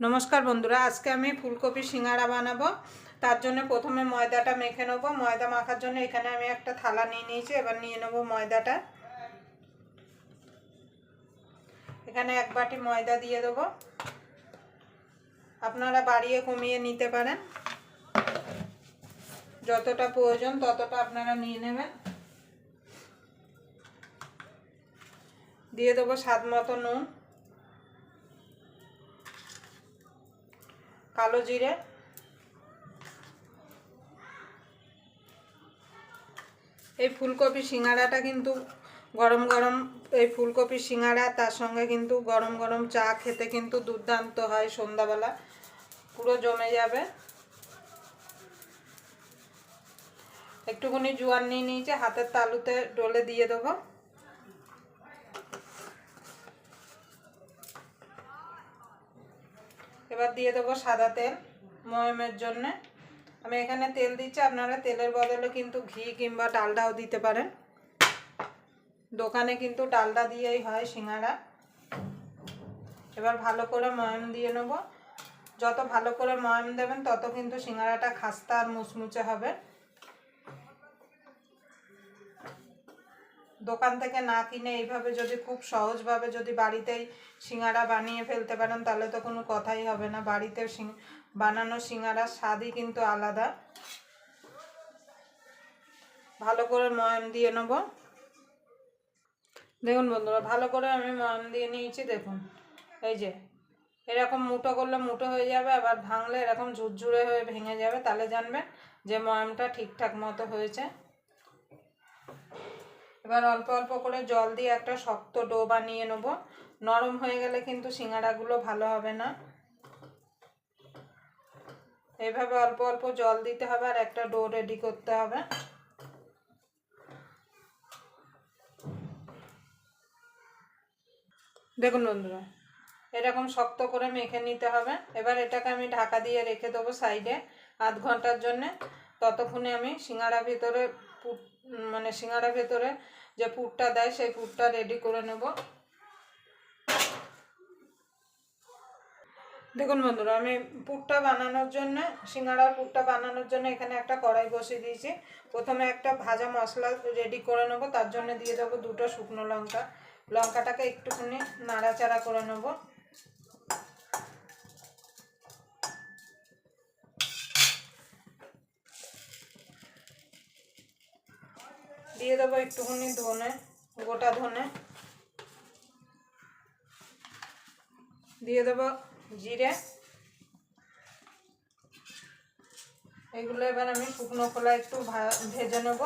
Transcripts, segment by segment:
नमस्कार बंधुरा आज के आमी फुलकपि सिंगाड़ा बानाबो। तार जोन्नो प्रथमे मयदाटा मेखे नेब। मयदा माखार जोन्नो एखाने आमी एकटा थाला निये नियेछि। एबार निये नेब मयदाटा। एखाने एक बाटी मयदा दिये देब। आपनारा बाड़िये कमिये निते पारेन, जतटा प्रयोजन ततटा आपनारा निये नेबेन। दिये देब स्वाद मतो नुन, कालो जिरे, এই ফুলকপি সিঙ্গাড়াটা কিন্তু গরম গরম এই ফুলকপি সিঙ্গাড়া তার সঙ্গে কিন্তু গরম গরম চা খেতে কিন্তু দুর্দান্ত হয়। সন্ধ্যাবেলা পুরো জমে যাবে। একটুখানি জোয়ান নিয়ে নিয়েছি, হাতের তালুতে ডলে দিয়ে দেবো। এবার দিয়ে দেবো সাদা তেল ময়মের জন্য। আমি এখানে তেল দিচ্ছি, আপনারা তেলের বদলে কিন্তু ঘি কিংবা ডালডাও দিতে পারেন। দোকানে কিন্তু ডালডা দিয়েই হয় সিঙ্গাড়া। এবার ভালো করে ময়ম দিয়ে নেব। যত ভালো করে ময়ম দেবেন তত কিন্তু সিঙ্গাড়াটা খাস্তা আর মুচমুচে হবে। দোকান থেকে না কিনে এইভাবে যদি খুব সহজভাবে যদি বাড়িতেই সিঙ্গাড়া বানিয়ে ফেলতে পারেন তাহলে তো কোনো কথাই হবে না। বাড়িতে বানানো সিঙ্গাড়ার স্বাদই কিন্তু আলাদা। ভালো করে ময়ম দিয়ে নেব। দেখুন বন্ধুরা, ভালো করে আমি ময়ম দিয়ে নিয়েছি। দেখুন এই যে এরকম মুঠো করলে মুঠো হয়ে যাবে, আবার ভাঙলে এরকম ঝুরঝুরে হয়ে ভেঙে যাবে। তাহলে জানবেন যে ময়মটা ঠিকঠাক মতো হয়েছে। এবার অল্প অল্প করে জল দিয়ে একটা শক্ত ডো বানিয়ে নেব। নরম হয়ে গেলে কিন্তু সিঙ্গাড়াগুলো ভালো হবে না। এইভাবে অল্প অল্প জল দিতে হবে আর একটা ডো রেডি করতে হবে। দেখুন বন্ধুরা, এরকম শক্ত করে মেখে নিতে হবে। এবার এটাকে আমি ঢাকা দিয়ে রেখে দেবো সাইডে আধ ঘন্টার জন্যে। ততক্ষণে আমি সিঙ্গাড়া ভেতরে সিঙ্গাড়া ভেতরে যে পুরটা দেয় সেই পুরটা রেডি করে নেব। দেখুন বন্ধুরা, আমি পুরটা বানানোর জন্য সিঙ্গাড়ার পুরটা বানানোর জন্য এখানে একটা কড়াই বসিয়ে দিয়েছি। প্রথমে একটা ভাজা মশলা রেডি করে নেব। তার জন্য দিয়ে দেবো দুটো শুকনো লঙ্কা। লঙ্কাটাকে একটুখানি নাড়াচাড়া করে নেব। দিয়ে দেবো একটুখানি ধনে, গোটা ধনে। দিয়ে দেবো জিরে। এগুলো এবার আমি শুকনো খোলা একটু ভেজে নেব,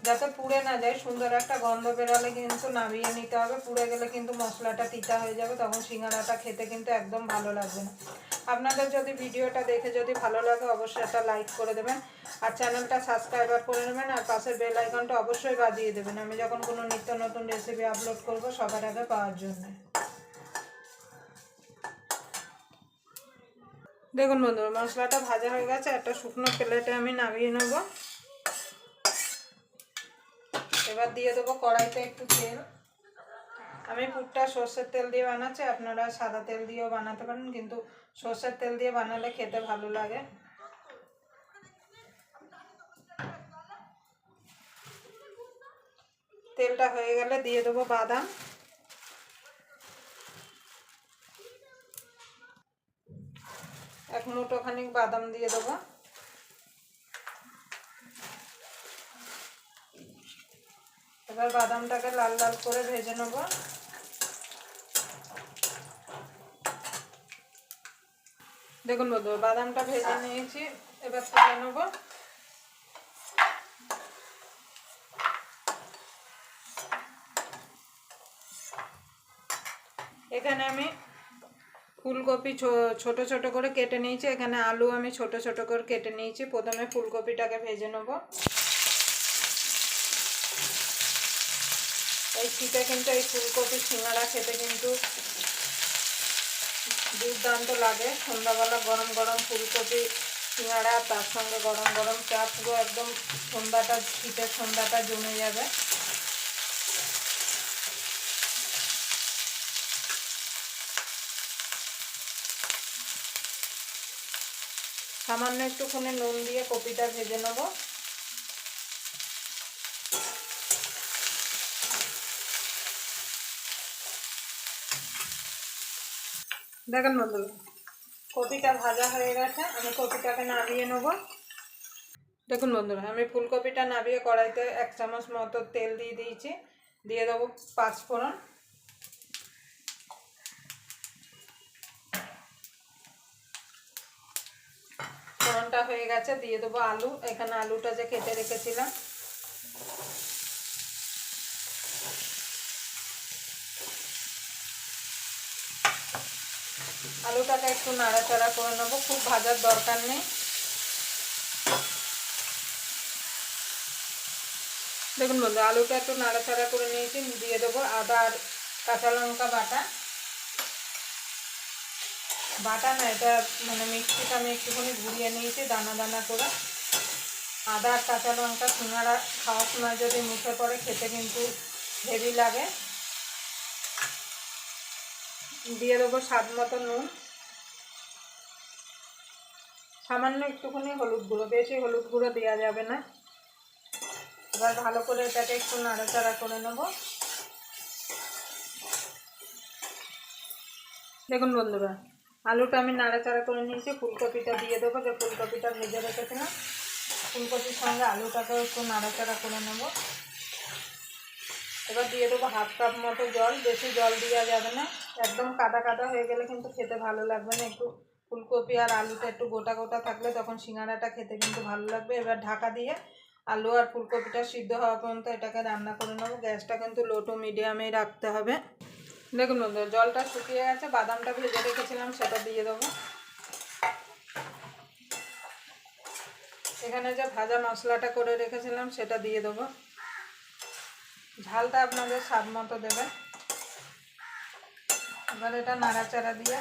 যাতে পুড়ে না যায়। সুন্দর একটা গন্ধ বেরোলে কিন্তু নামিয়ে নিতে হবে। পুড়ে গেলে কিন্তু মশলাটা তিতা হয়ে যাবে, তখন সিঙ্গাড়াটা খেতে কিন্তু একদম ভালো লাগবে না। আপনাদের যদি ভিডিওটা দেখে যদি ভালো লাগে অবশ্যই একটা লাইক করে দেবেন, আর চ্যানেলটা সাবস্ক্রাইবার করে নেবেন, আর পাশের বেল আইকনটা অবশ্যই বাজিয়ে দেবেন আমি যখন কোনো নিত্য নতুন রেসিপি আপলোড করব সবার আগে পাওয়ার জন্য। দেখুন বন্ধুরা, মশলাটা ভাজা হয়ে গেছে। একটা শুকনো প্লেটে আমি নামিয়ে নেব। এবার দিয়ে দেবো কড়াইতে একটু তেল। আমি পুরটা সর্ষের তেল দিয়ে বানাচ্ছি, আপনারা সাদা তেল দিয়েও বানাতে পারেন, কিন্তু সর্ষের তেল দিয়ে বানালে খেতে ভালো লাগে। তেলটা হয়ে গেলে দিয়ে দেবো বাদাম। এক মুঠো খানিক বাদাম দিয়ে দেবো। এবার বাদামটাকে লাল লাল করে ভেজে নেব। দেখুন বন্ধুরা, বাদামটা ভেজে নিয়েছি, এবার তুলে নেব। এখানে আমি ফুলকপি ছোট ছোট করে কেটে নিয়েছি। এখানে আলু আমি ছোট ছোট করে কেটে নিয়েছি। প্রথমে ফুলকপিটাকে ভেজে নেব। এই শীতে কিন্তু এই ফুলকপির সিঙ্গাড়া খেতে কিন্তু দুর্দান্ত লাগে। সন্ধ্যাবেলা গরম গরম ফুলকপি সিঙ্গাড়া, তার সঙ্গে গরম গরম চা, পুরো একদম সন্ধ্যাটা, শীতের সন্ধ্যাটা জমে যাবে। সামান্য একটুখানি নুন দিয়ে কপিটা ভেজে নেব। দেখেন বন্ধুরা, কপিটা ভাজা হয়ে গেছে, আমি কপিটাকে নামিয়ে নেব। দেখুন বন্ধুরা, আমি ফুলকপিটা নামিয়ে কড়াইতে 1 চামচ মতো তেল দিয়ে দিয়েছি। দিয়ে দেবো 5 ফোড়ন। ফোড়নটা হয়ে গেছে, দিয়ে দেবো আলু। এখানে আলুটা যে কেটে রেখেছিলাম, আলুটাকে একটু নাড়াচাড়া করে নেবো, খুব ভাজার দরকার নেই। দেখুন বন্ধু, আলুটা একটু নাড়াচাড়া করে নিয়েছি। দিয়ে দেবো আদা আর কাঁচা লঙ্কা বাটা। বাটা না, এটা মানে মিক্সিটা আমি একটুখানি ঘুরিয়ে নিয়েছি দানা দানা করে। আদা আর কাঁচা লঙ্কা সিঙ্গাড়া খাওয়ার সময় যদি মুখে পড়ে, খেতে কিন্তু হেভি লাগে। দিয়ে দেবো স্বাদ মতো নুন, সামান্য একটুখানি হলুদ গুঁড়ো, বেশি হলুদ গুঁড়ো দেওয়া যাবে না। এবার ভালো করে এটাকে একটু নাড়াচাড়া করে নেব। দেখুন বন্ধুরা, আলুটা আমি নাড়াচাড়া করে নিয়েছি। ফুলকপিটা দিয়ে দেবো, যে ফুলকপিটা ভেজে রেখেছিলাম। ফুলকপির সঙ্গে আলুটাকেও একটু নাড়াচাড়া করে নেব। এবার দিয়ে দেবো 1/2 কাপ মতো জল, বেশি জল দেওয়া যাবে না। একদম কাদা কাদা হয়ে গেলে কিন্তু খেতে ভালো লাগবে না। একটু ফুলকপি আর আলুটা একটু গোটা গোটা থাকলে তখন সিঙ্গাড়াটা খেতে কিন্তু ভালো লাগবে। এবার ঢাকা দিয়ে আলু আর ফুলকপিটা সিদ্ধ হওয়া পর্যন্ত এটাকে রান্না করে নেবো। গ্যাসটা কিন্তু লো টু মিডিয়ামেই রাখতে হবে। দেখুন বন্ধুরা, জলটা শুকিয়ে গেছে। বাদামটা ভেজে রেখেছিলাম, সেটা দিয়ে দেবো। এখানে যে ভাজা মশলাটা করে রেখেছিলাম সেটা দিয়ে দেবো। ঝালটা আপনাদের স্বাদ মতো দেবেন। এবার এটা নাড়াচাড়া দিয়ে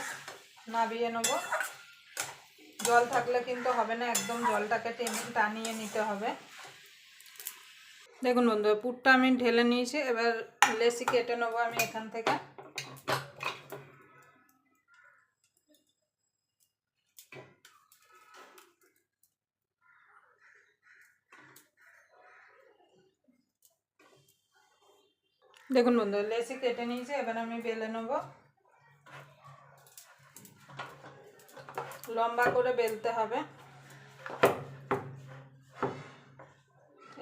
নামিয়ে নেব। জল থাকলে কিন্তু হবে না, একদম জলটাকে টানিয়ে নিতে হবে। দেখুন বন্ধুরা, পুরটা আমি ঢেলে নিয়েছি। এবার লেসি কেটে নেবো আমি এখান থেকে। দেখুন বন্ধুরা, লেসি কেটে নিয়েছি। এবার আমি বেলে নেব। লম্বা করে বেলতে হবে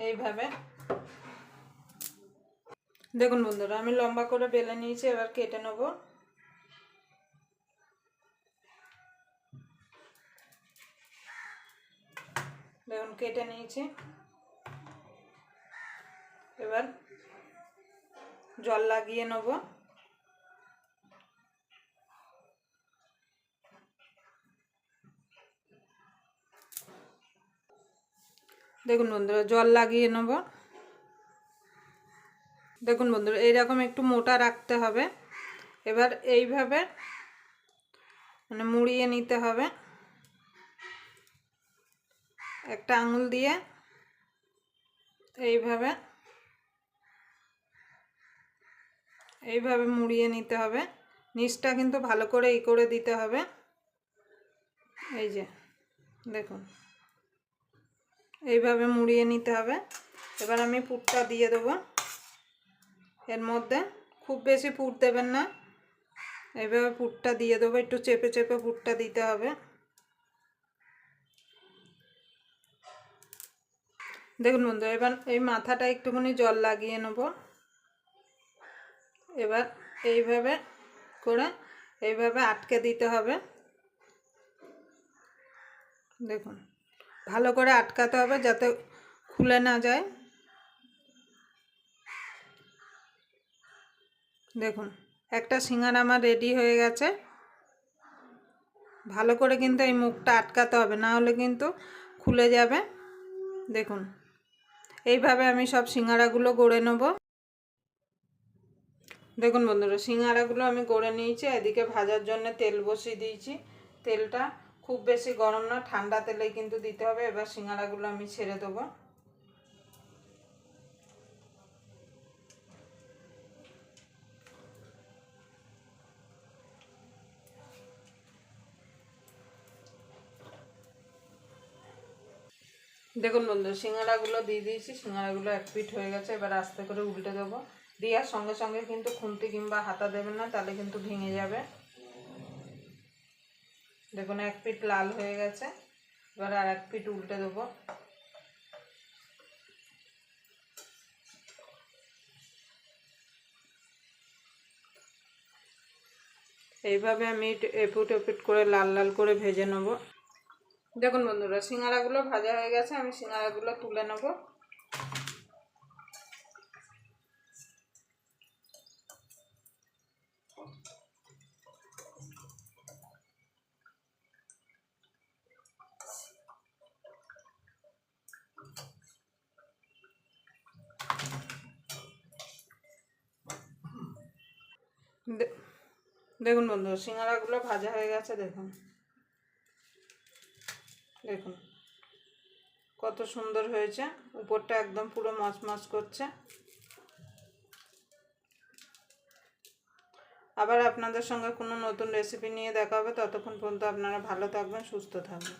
এইভাবে। দেখুন বন্ধুরা, আমি লম্বা করে বেলে নিয়েছি। এবার কেটে নেব। দেখুন কেটে নিয়েছি। এবার জল লাগিয়ে নেব। দেখুন বন্ধুরা, জল লাগিয়ে নেব। দেখুন বন্ধুরা, এইরকম একটু মোটা রাখতে হবে। এবার এইভাবে মানে মুড়িয়ে নিতে হবে। একটা আঙুল দিয়ে এইভাবে এইভাবে মুড়িয়ে নিতে হবে। নিচটা কিন্তু ভালো করে করে দিতে হবে। এই যে দেখুন, এইভাবে মুড়িয়ে নিতে হবে। এবার আমি পুরটা দিয়ে দেবো এর মধ্যে। খুব বেশি পুর দেবেন না, এইভাবে পুরটা দিয়ে দেবো। একটু চেপে চেপে পুরটা দিতে হবে। দেখুন বন্ধু, এবার এই মাথাটা একটুখানি জল লাগিয়ে নেব। এবার এইভাবে করে এইভাবে আটকে দিতে হবে। দেখুন, ভালো করে আটকাতে হবে যাতে খুলে না যায়। দেখুন, একটা সিঙ্গারা আমার রেডি হয়ে গেছে। ভালো করে কিন্তু এই মুখটা আটকাতে হবে, না হলে কিন্তু খুলে যাবে। দেখুন, এইভাবে আমি সব সিঙ্গারাগুলো গড়ে নেব। দেখুন বন্ধুরা, সিঙ্গারাগুলো আমি গড়ে নিয়েছি। এদিকে ভাজার জন্য তেল বসিয়ে দিয়েছি। তেলটা খুব বেশি গরম না, ঠান্ডা তেলেই কিন্তু দিতে হবে। এবার সিঙ্গারাগুলো আমি ছেড়ে দেবো। দেখুন বন্ধু, সিঙ্গাড়াগুলো দিয়ে দিয়েছি, সিঙ্গাড়াগুলো এক পিঠ হয়ে গেছে। এবার আস্তে করে উল্টে দেবো। দেওয়ার সঙ্গে সঙ্গে কিন্তু খুন্তি কিংবা হাতা দেবেন না, তাহলে কিন্তু ভেঙে যাবে। দেখুন এক পিঠ লাল হয়ে গেছে, এবার আর এক পিঠ উল্টে দেবো। এইভাবে আমি এপিট ওপিট করে লাল লাল করে ভেজে নেব। দেখুন বন্ধুরা, সিঙ্গাড়াগুলো ভাজা হয়ে গেছে, আমি সিঙ্গাড়াগুলো তুলে নেব। দেখুন বন্ধু, সিঙ্গাড়াগুলো ভাজা হয়ে গেছে। দেখুন দেখুন কত সুন্দর হয়েছে, উপরটা একদম পুরো মচমচ করছে। আবার আপনাদের সঙ্গে কোনো নতুন রেসিপি নিয়ে দেখা হবে। ততক্ষণ পর্যন্ত আপনারা ভালো থাকবেন, সুস্থ থাকবেন।